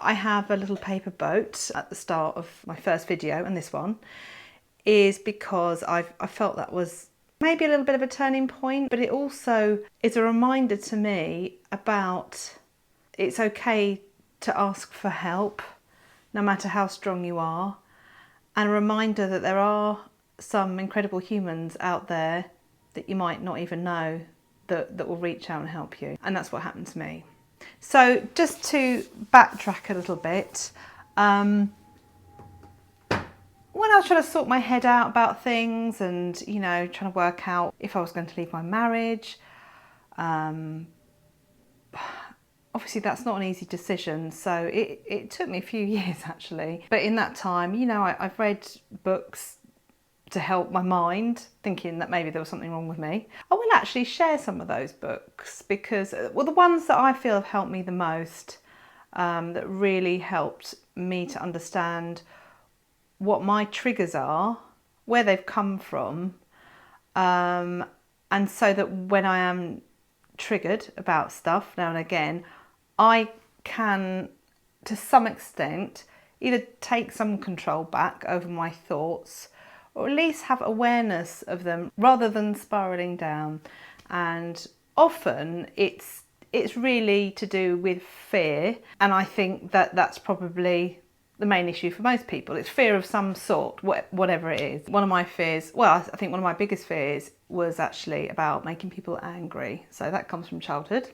I have a little paper boat at the start of my first video, and this one is because I felt that was maybe a little bit of a turning point, but it also is a reminder to me about it's okay to ask for help, no matter how strong you are, and a reminder that there are some incredible humans out there that you might not even know that will reach out and help you. And that's what happened to me. So just to backtrack a little bit, when I was trying to sort my head out about things and, you know, trying to work out if I was going to leave my marriage, obviously that's not an easy decision, so it took me a few years actually. But in that time, you know, I've read books to help my mind, thinking that maybe there was something wrong with me. I will actually share some of those books because, well, the ones that I feel have helped me the most, that really helped me to understand what my triggers are, where they've come from, and so that when I am triggered about stuff now and again, I can, to some extent, either take some control back over my thoughts or at least have awareness of them rather than spiralling down. And often it's really to do with fear, and I think that that's probably the main issue for most people. It's fear of some sort, whatever it is. One of my fears, well, I think one of my biggest fears was actually about making people angry. So that comes from childhood.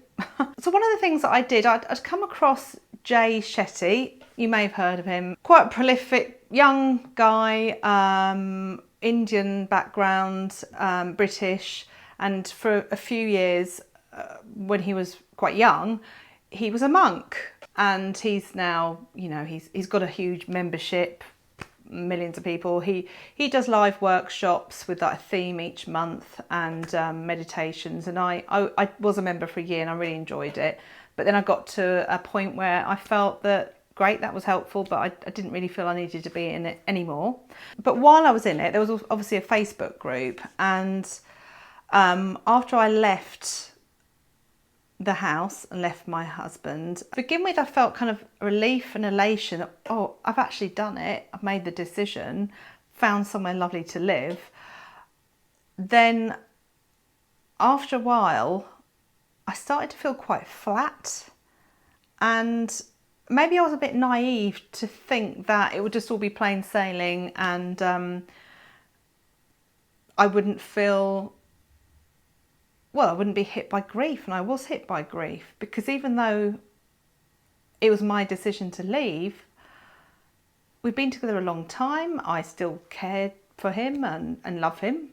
So one of the things that I did, I'd come across Shetty. You may have heard of him. Quite a prolific young guy, Indian background, British, and for a few years when he was quite young, he was a monk, and he's now, you know, he's got a huge membership, millions of people. He does live workshops with like a theme each month and meditations, and I was a member for a year and I really enjoyed it. But then I got to a point where I felt that, great, that was helpful, but I didn't really feel I needed to be in it anymore. But while I was in it, there was obviously a Facebook group, and after I left the house and left my husband, to begin with, I felt kind of relief and elation that, oh, I've actually done it, I've made the decision, found somewhere lovely to live. Then after a while, I started to feel quite flat, and maybe I was a bit naive to think that it would just all be plain sailing, and I wouldn't feel, well, I wouldn't be hit by grief. And I was hit by grief, because even though it was my decision to leave, we'd been together a long time. I still cared for him and love him,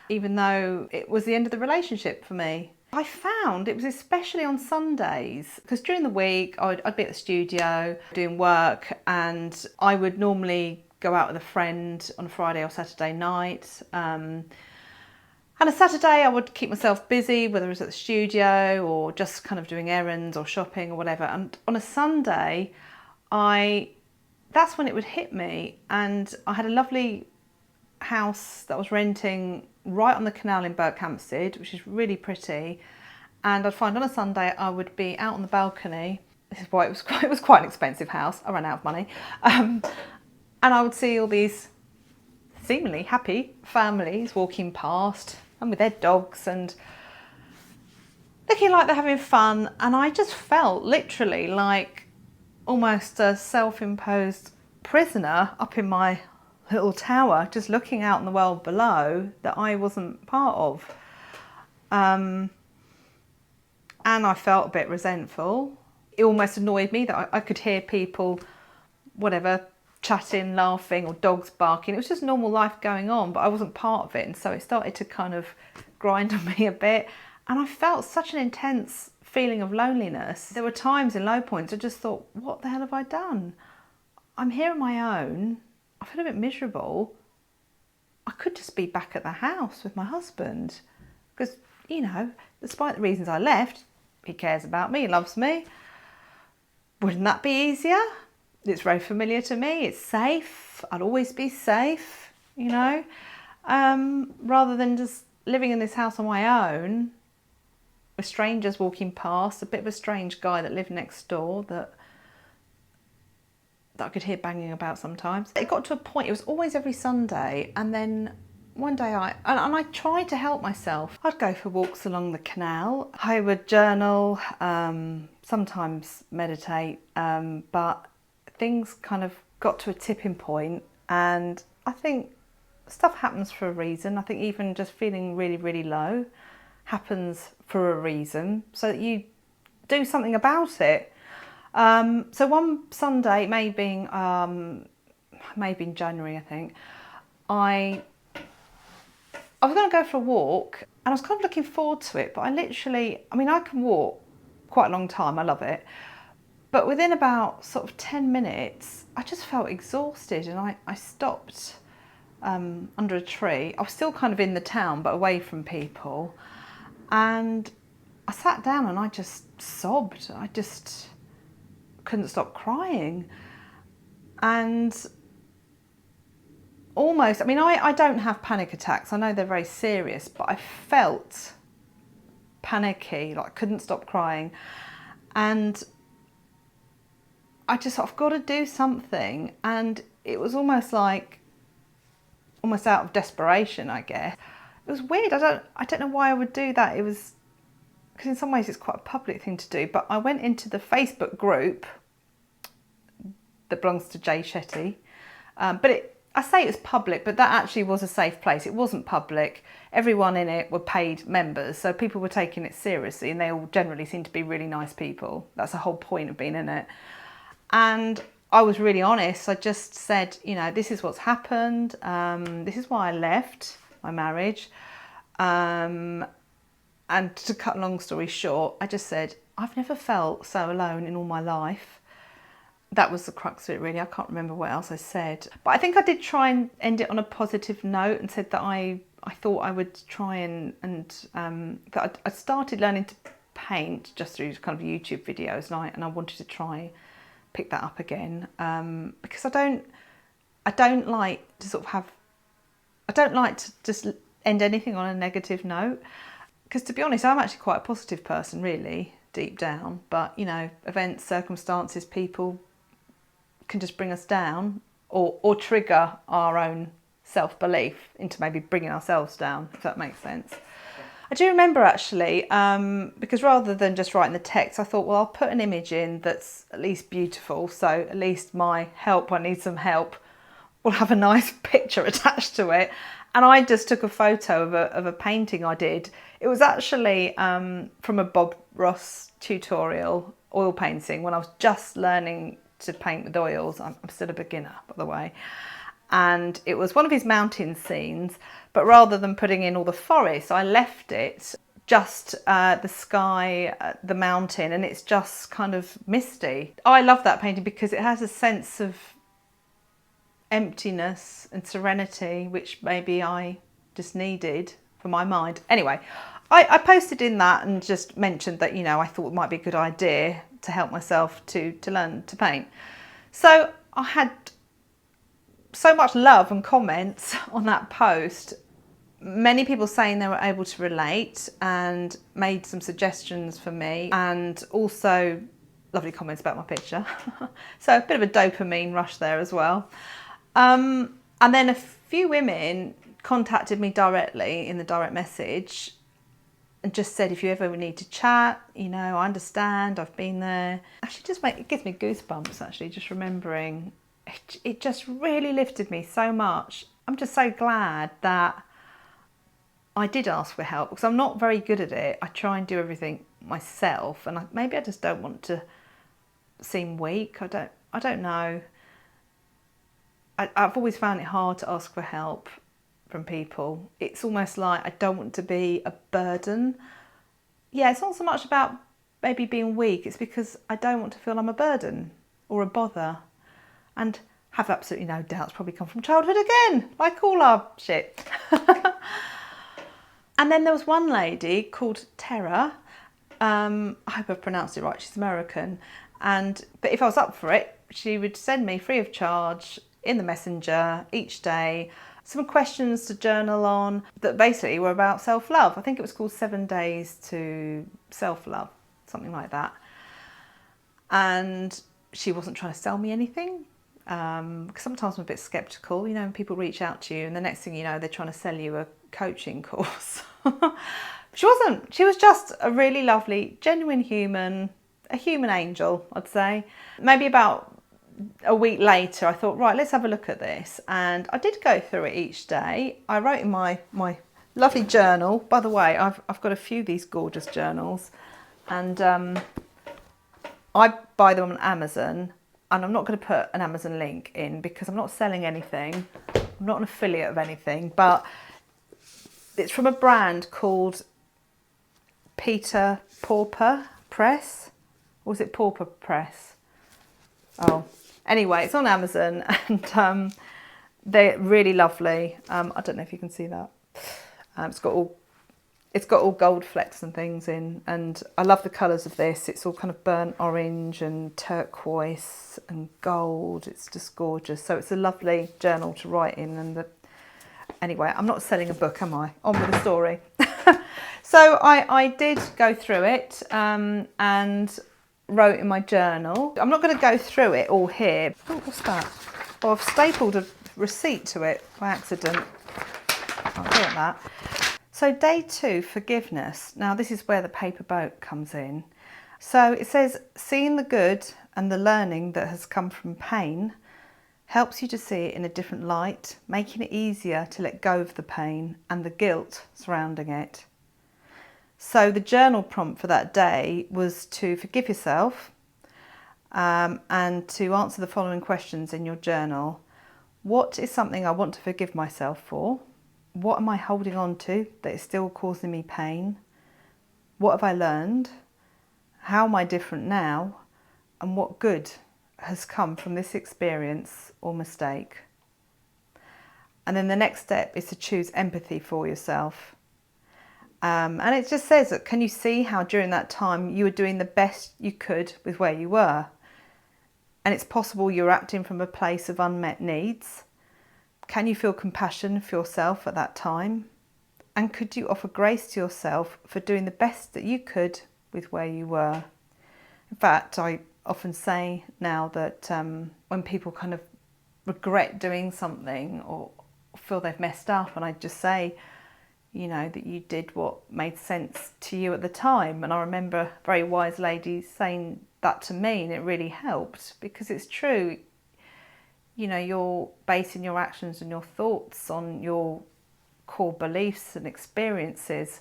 even though it was the end of the relationship for me. I found it was especially on Sundays, because during the week I'd be at the studio doing work, and I would normally go out with a friend on a Friday or Saturday night. And a Saturday I would keep myself busy, whether it was at the studio or just kind of doing errands or shopping or whatever. And on a Sunday, that's when it would hit me. And I had a lovely house that I was renting right on the canal in Berkhamsted, which is really pretty. And I'd find on a Sunday I would be out on the balcony. This is why it was quite an expensive house. I ran out of money. And I would see all these seemingly happy families walking past, and with their dogs and looking like they're having fun. And I just felt literally like almost a self-imposed prisoner up in my little tower, just looking out in the world below that I wasn't part of. And I felt a bit resentful. It almost annoyed me that I could hear people, whatever, chatting, laughing, or dogs barking. It was just normal life going on, but I wasn't part of it. And so it started to kind of grind on me a bit. And I felt such an intense feeling of loneliness. There were times in low points I just thought, what the hell have I done? I'm here on my own. I feel a bit miserable. I could just be back at the house with my husband, because, you know, despite the reasons I left, he cares about me, he loves me. Wouldn't that be easier? It's very familiar to me. It's safe. I'll always be safe, you know, rather than just living in this house on my own with strangers walking past, a bit of a strange guy that lived next door that that I could hear banging about sometimes. It got to a point, it was always every Sunday, and then one day I tried to help myself. I'd go for walks along the canal. I would journal, sometimes meditate, but things kind of got to a tipping point, and I think stuff happens for a reason. I think even just feeling really, really low happens for a reason, so that you do something about it. So one Sunday, maybe in January, I think, I was going to go for a walk, and I was kind of looking forward to it, but I can walk quite a long time, I love it, but within about sort of 10 minutes, I just felt exhausted, and I stopped under a tree. I was still kind of in the town, but away from people, and I sat down and I just sobbed. I just couldn't stop crying, and almost, I don't have panic attacks. I know they're very serious, but I felt panicky, like I couldn't stop crying. And I just thought, I've got to do something. And it was almost out of desperation, I guess. It was weird. I don't know why I would do that. It was, because in some ways it's quite a public thing to do, but I went into the Facebook group that belongs to Shetty. I say it was public, but that actually was a safe place. It wasn't public. Everyone in it were paid members, so people were taking it seriously, and they all generally seemed to be really nice people. That's the whole point of being in it. And I was really honest. I just said, this is what's happened. This is why I left my marriage. And to cut a long story short, I just said, I've never felt so alone in all my life. That was the crux of it, really. I can't remember what else I said. But I think I did try and end it on a positive note, and said that I thought I would try and that I started learning to paint just through kind of YouTube videos, and I wanted to try pick that up again, because I don't like to just end anything on a negative note, because to be honest, I'm actually quite a positive person, really, deep down. But events, circumstances, people can just bring us down, or trigger our own self-belief into maybe bringing ourselves down, if that makes sense. I do remember actually, because rather than just writing the text, I thought, well, I'll put an image in that's at least beautiful, so at least my help, I need some help, will have a nice picture attached to it. And I just took a photo of a painting I did. It was actually from a Bob Ross tutorial, oil painting, when I was just learning to paint with oils. I'm still a beginner, by the way. And it was one of his mountain scenes, but rather than putting in all the forest, I left it just the sky, the mountain, and it's just kind of misty. I love that painting because it has a sense of emptiness and serenity, which maybe I just needed for my mind. Anyway, I posted in that and just mentioned that, I thought it might be a good idea to help myself to learn to paint. So I had so much love and comments on that post. Many people saying they were able to relate and made some suggestions for me, and also lovely comments about my picture. So a bit of a dopamine rush there as well. And then a few women contacted me directly in the direct message and just said, if you ever need to chat, I understand, I've been there. Actually, it gives me goosebumps, actually, just remembering. It just really lifted me so much. I'm just so glad that I did ask for help, because I'm not very good at it. I try and do everything myself, and maybe I just don't want to seem weak. I don't know. I've always found it hard to ask for help from people. It's almost like I don't want to be a burden. Yeah, it's not so much about maybe being weak. It's because I don't want to feel I'm a burden or a bother. And have absolutely no doubts probably come from childhood again, like all our shit. And then there was one lady called Tara. I hope I've pronounced it right. She's American. But if I was up for it, she would send me free of charge in the messenger each day some questions to journal on that basically were about self-love. I think it was called 7 Days to Self-Love, something like that. And she wasn't trying to sell me anything. Because sometimes I'm a bit sceptical, you know, when people reach out to you and the next thing you know, they're trying to sell you a coaching course. She wasn't. She was just a really lovely, genuine human, a human angel, I'd say. Maybe about a week later, I thought, right, let's have a look at this. And I did go through it each day. I wrote in my lovely journal. By the way, I've got a few of these gorgeous journals. And I buy them on Amazon. And I'm not going to put an Amazon link in because I'm not selling anything. I'm not an affiliate of anything. But it's from a brand called Peter Pauper Press. Or was it Pauper Press? Oh, anyway, it's on Amazon and they're really lovely. I don't know if you can see that. It's got all gold flecks and things in, and I love the colours of this. It's all kind of burnt orange and turquoise and gold. It's just gorgeous. So it's a lovely journal to write in. And anyway, I'm not selling a book, am I? On with the story. So I did go through it and wrote in my journal. I'm not going to go through it all here. Oh, what's that? Oh, I've stapled a receipt to it by accident. I'll do that. So day 2, forgiveness. Now this is where the paper boat comes in. So it says, seeing the good and the learning that has come from pain helps you to see it in a different light, making it easier to let go of the pain and the guilt surrounding it. So the journal prompt for that day was to forgive yourself and to answer the following questions in your journal. What is something I want to forgive myself for? What am I holding on to that is still causing me pain? What have I learned? How am I different now? And what good has come from this experience or mistake? And then the next step is to choose empathy for yourself. And it just says that, can you see how during that time you were doing the best you could with where you were? And it's possible you're acting from a place of unmet needs. Can you feel compassion for yourself at that time? And could you offer grace to yourself for doing the best that you could with where you were? In fact, I often say now that when people kind of regret doing something or feel they've messed up, and I just say, you know, that you did what made sense to you at the time. And I remember a very wise lady saying that to me, and it really helped, because it's true. You know, you're basing your actions and your thoughts on your core beliefs and experiences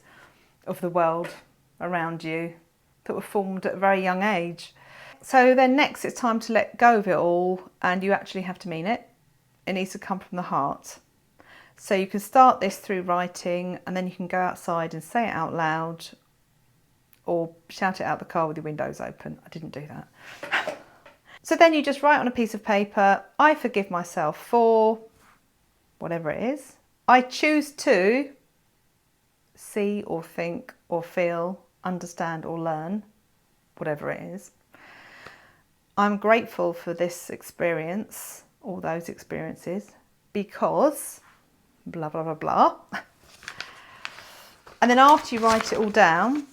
of the world around you that were formed at a very young age. So then next it's time to let go of it all, and you actually have to mean it. It needs to come from the heart. So you can start this through writing, and then you can go outside and say it out loud or shout it out the car with your windows open. I didn't do that. So then you just write on a piece of paper, I forgive myself for whatever it is. I choose to see or think or feel, understand or learn, whatever it is. I'm grateful for this experience, all those experiences, because blah, blah, blah, blah. And then after you write it all down,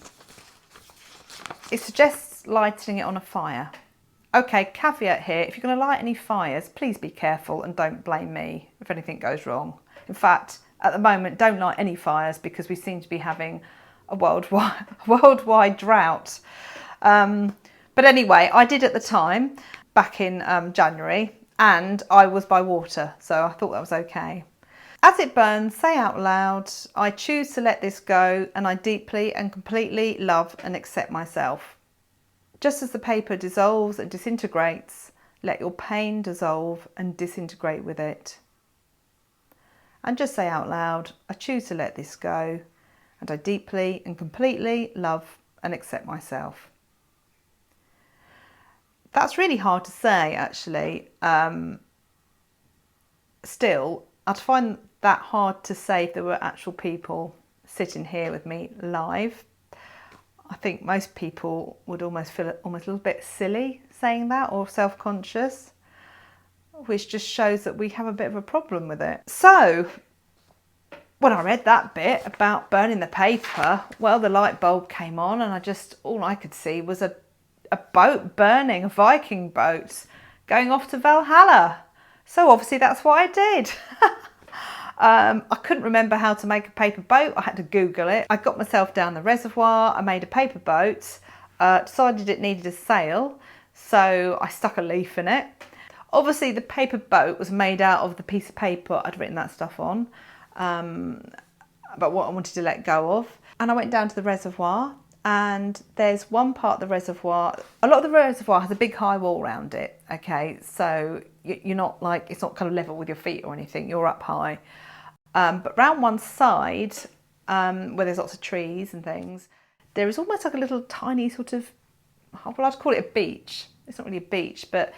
it suggests lighting it on a fire. Okay, caveat here, if you're going to light any fires, please be careful and don't blame me if anything goes wrong. In fact, at the moment, don't light any fires because we seem to be having a worldwide drought. But anyway, I did at the time, back in January, and I was by water, so I thought that was okay. As it burns, say out loud, I choose to let this go, and I deeply and completely love and accept myself. Just as the paper dissolves and disintegrates, let your pain dissolve and disintegrate with it. And just say out loud, I choose to let this go, and I deeply and completely love and accept myself. That's really hard to say, actually. Still, I'd find that hard to say if there were actual people sitting here with me live. I think most people would almost feel almost a little bit silly saying that, or self-conscious, which just shows that we have a bit of a problem with it. So when I read that bit about burning the paper, well, the light bulb came on, and all I could see was a boat burning, a Viking boat going off to Valhalla. So obviously that's what I did. I couldn't remember how to make a paper boat. I had to Google it. I got myself down the reservoir. I made a paper boat, decided it needed a sail. So I stuck a leaf in it. Obviously the paper boat was made out of the piece of paper I'd written that stuff on, about what I wanted to let go of. And I went down to the reservoir, and there's one part of the reservoir, a lot of the reservoir has a big high wall around it, okay? So you're not like, it's not kind of level with your feet or anything, you're up high. But round one side, where there's lots of trees and things, there is almost like a little tiny sort of, well, I'd call it a beach. It's not really a beach, but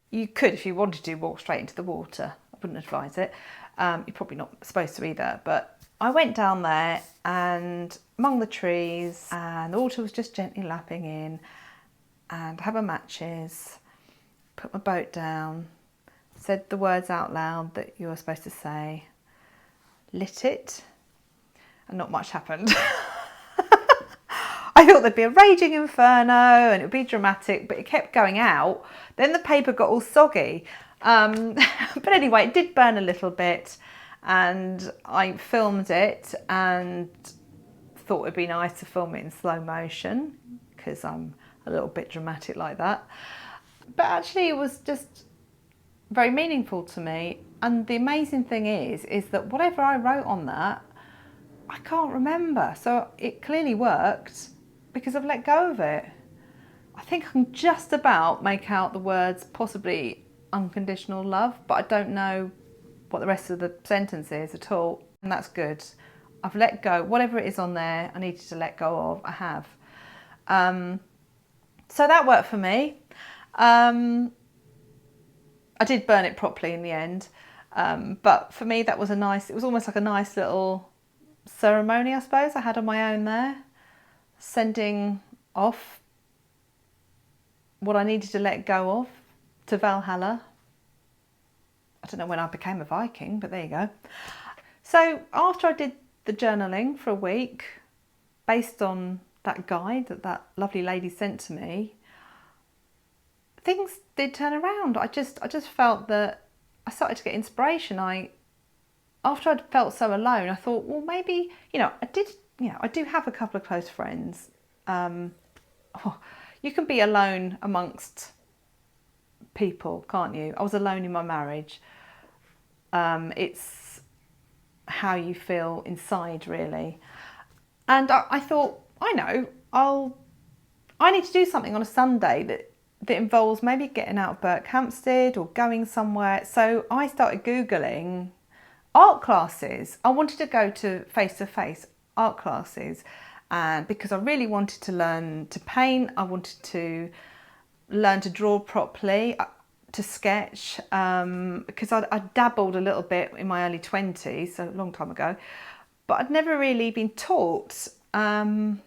you could, if you wanted to, walk straight into the water. I wouldn't advise it. You're probably not supposed to either. But I went down there, and among the trees, and the water was just gently lapping in, and I had my matches, put my boat down, said the words out loud that you were supposed to say, lit it, and not much happened. I thought there'd be a raging inferno and it would be dramatic, but it kept going out. Then the paper got all soggy. But anyway, it did burn a little bit, and I filmed it and thought it'd be nice to film it in slow motion because I'm a little bit dramatic like that. But actually it was just very meaningful to me. And the amazing thing is that whatever I wrote on that, I can't remember. So it clearly worked because I've let go of it. I think I can just about make out the words possibly unconditional love, but I don't know what the rest of the sentence is at all. And that's good. I've let go. Whatever it is on there I needed to let go of, I have. So that worked for me. I did burn it properly in the end. But for me that was it was almost like a nice little ceremony, I suppose, I had on my own there, sending off what I needed to let go of to Valhalla. I don't know when I became a Viking, but there you go. So after I did the journaling for a week, based on that guide that lovely lady sent to me, things did turn around. I just felt that I started to get inspiration. After I'd felt so alone, I thought, well, maybe, I do have a couple of close friends. You can be alone amongst people, can't you? I was alone in my marriage. It's how you feel inside, really. And I thought, I need to do something on a Sunday that involves maybe getting out of Berkhamsted or going somewhere. So I started Googling art classes. I wanted to go to face-to-face art classes, and because I really wanted to learn to paint, I wanted to learn to draw properly, to sketch, because I dabbled a little bit in my early 20s, so a long time ago, but I'd never really been taught. And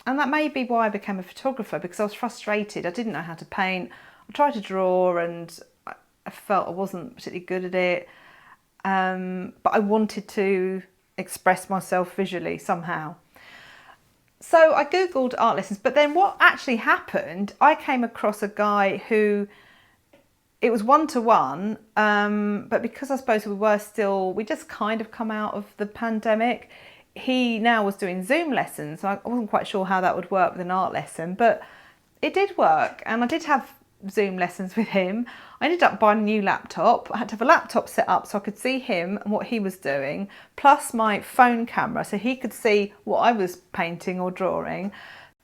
that may be why I became a photographer, because I was frustrated. I didn't know how to paint. I tried to draw and I felt I wasn't particularly good at it. But I wanted to express myself visually somehow. So I Googled art lessons, but then what actually happened, I came across a guy who, it was one-to-one, but because I suppose we just kind of come out of the pandemic, he now was doing Zoom lessons. So I wasn't quite sure how that would work with an art lesson, but it did work. And I did have Zoom lessons with him. I ended up buying a new laptop. I had to have a laptop set up so I could see him and what he was doing, plus my phone camera so he could see what I was painting or drawing.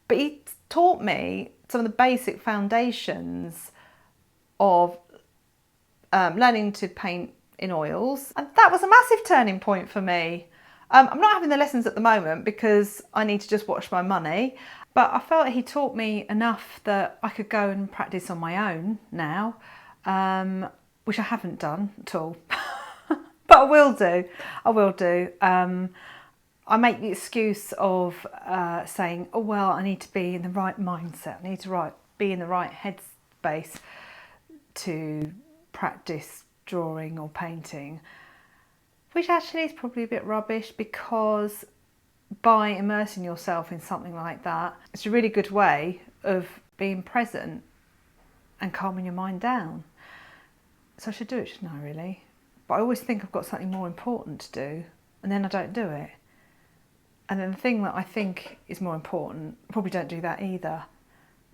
But he taught me some of the basic foundations of learning to paint in oils. And that was a massive turning point for me. I'm not having the lessons at the moment because I need to just watch my money, but I felt he taught me enough that I could go and practice on my own now, which I haven't done at all, but I will do. I make the excuse of saying, oh, well, I need to be in the right mindset. I need to be in the right headspace to practice drawing or painting, which actually is probably a bit rubbish, because by immersing yourself in something like that, it's a really good way of being present and calming your mind down. So I should do it, shouldn't I, really? But I always think I've got something more important to do, and then I don't do it. And then the thing that I think is more important, I probably don't do that either.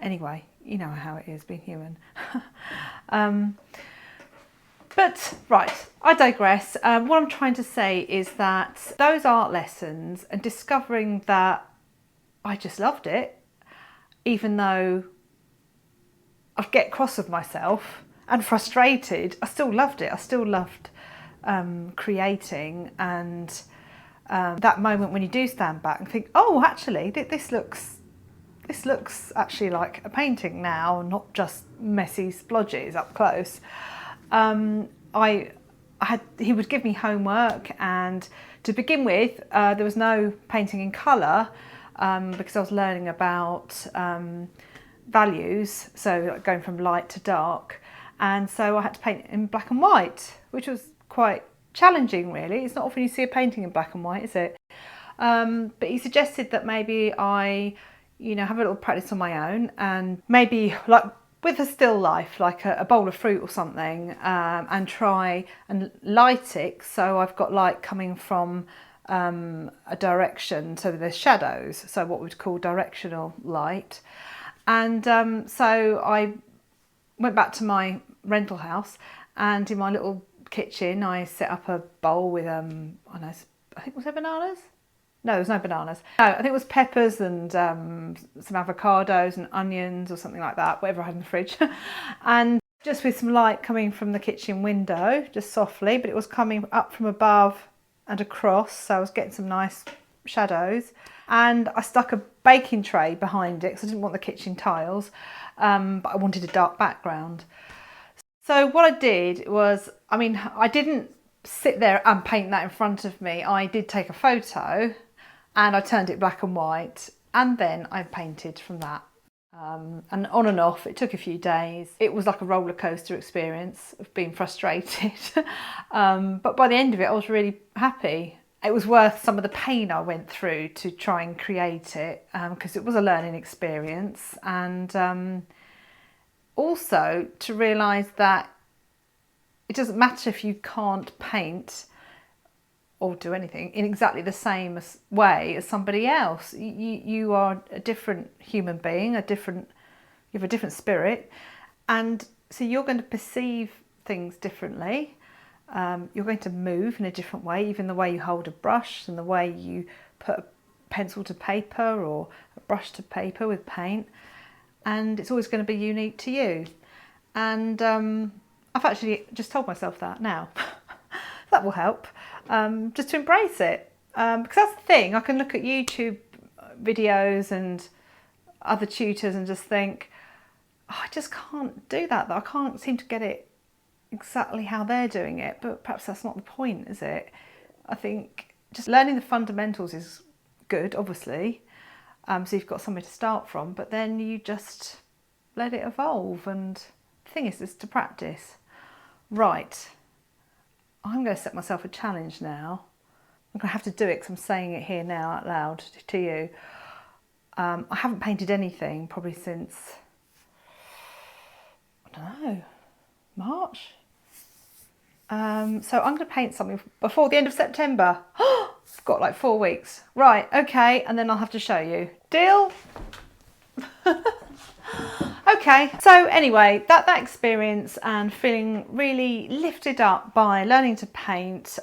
Anyway, you know how it is being human. But right, I digress. What I'm trying to say is that those art lessons and discovering that I just loved it, even though I'd get cross with myself and frustrated, I still loved it. I still loved creating, and that moment when you do stand back and think, oh, actually, this looks actually like a painting now, not just messy splodges up close. He would give me homework, and to begin with, there was no painting in colour because I was learning about values, so going from light to dark, and so I had to paint in black and white, which was quite challenging, really. It's not often you see a painting in black and white, is it? But he suggested that maybe I, have a little practice on my own, and maybe like with a still life, like a bowl of fruit or something, and try and light it so I've got light coming from a direction, so there's shadows, so what we'd call directional light. And so I went back to my rental house, and in my little kitchen I set up a bowl with I think, was there bananas? No, there was no bananas. No, I think it was peppers and some avocados and onions or something like that, whatever I had in the fridge. And just with some light coming from the kitchen window, just softly, but it was coming up from above and across, so I was getting some nice shadows. And I stuck a baking tray behind it because I didn't want the kitchen tiles, but I wanted a dark background. So what I did was, I didn't sit there and paint that in front of me. I did take a photo and I turned it black and white, and then I painted from that. And on and off, it took a few days. It was like a roller coaster experience of being frustrated. But by the end of it, I was really happy. It was worth some of the pain I went through to try and create it, because it was a learning experience. And also to realise that it doesn't matter if you can't paint or do anything in exactly the same way as somebody else. You are a different human being, you have a different spirit, and so you're going to perceive things differently. You're going to move in a different way, even the way you hold a brush and the way you put a pencil to paper or a brush to paper with paint, and it's always going to be unique to you. And I've actually just told myself that now. That will help, just to embrace it, because that's the thing. I can look at YouTube videos and other tutors and just think, oh, I just can't do that. I can't seem to get it exactly how they're doing it, but perhaps that's not the point, is it? I think just learning the fundamentals is good, obviously, so you've got somewhere to start from, but then you just let it evolve, and the thing is to practice. Right, I'm going to set myself a challenge now. I'm going to have to do it because I'm saying it here now out loud to you. I haven't painted anything probably since, I don't know, March. So I'm going to paint something before the end of September. I've got like 4 weeks. Right, okay, and then I'll have to show you. Deal? Okay, so anyway, that experience and feeling really lifted up by learning to paint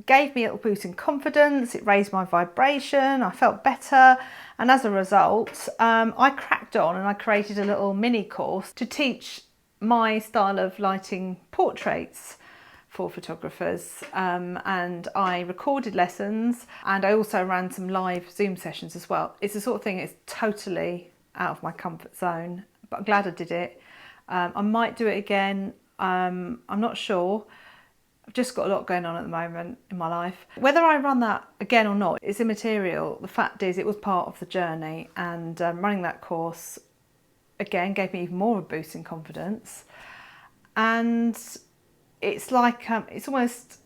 gave me a little boost in confidence. It raised my vibration. I felt better, and as a result, I cracked on and I created a little mini course to teach my style of lighting portraits for photographers, and I recorded lessons, and I also ran some live Zoom sessions as well. It's the sort of thing that's totally out of my comfort zone, but I'm glad I did it. I might do it again. I'm not sure. I've just got a lot going on at the moment in my life. Whether I run that again or not is immaterial. The fact is, it was part of the journey, and running that course again gave me even more of a boost in confidence. And it's like it's almost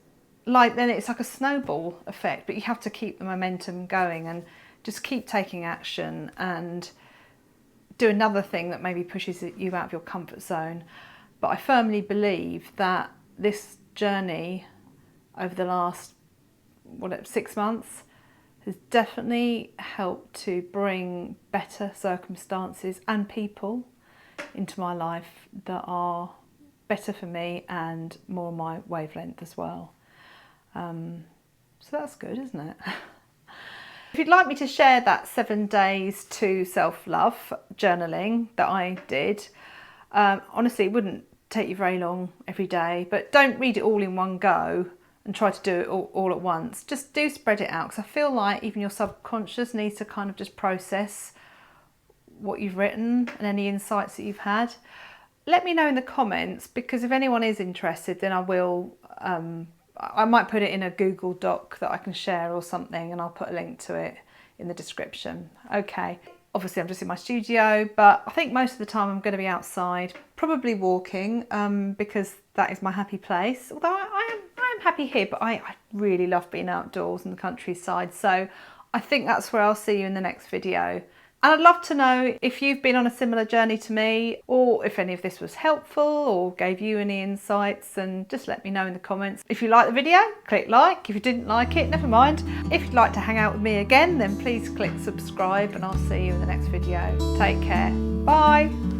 like then it's like a snowball effect, but you have to keep the momentum going and just keep taking action and do another thing that maybe pushes you out of your comfort zone. But I firmly believe that this journey over the last 6 months has definitely helped to bring better circumstances and people into my life that are better for me and more my wavelength as well. So that's good, isn't it? If you'd like me to share that 7 days to self-love journaling that I did, honestly, it wouldn't take you very long every day, but don't read it all in one go and try to do it all at once. Just do spread it out, because I feel like even your subconscious needs to kind of just process what you've written and any insights that you've had. Let me know in the comments, because if anyone is interested, then I will, I might put it in a Google Doc that I can share or something, and I'll put a link to it in the description. Okay. Obviously I'm just in my studio, but I think most of the time I'm going to be outside, probably walking, because that is my happy place. Although I am happy here, but I really love being outdoors in the countryside. So I think that's where I'll see you in the next video. And I'd love to know if you've been on a similar journey to me, or if any of this was helpful or gave you any insights, and just let me know in the comments. If you liked the video, click like. If you didn't like it, never mind. If you'd like to hang out with me again, then please click subscribe, and I'll see you in the next video. Take care. Bye.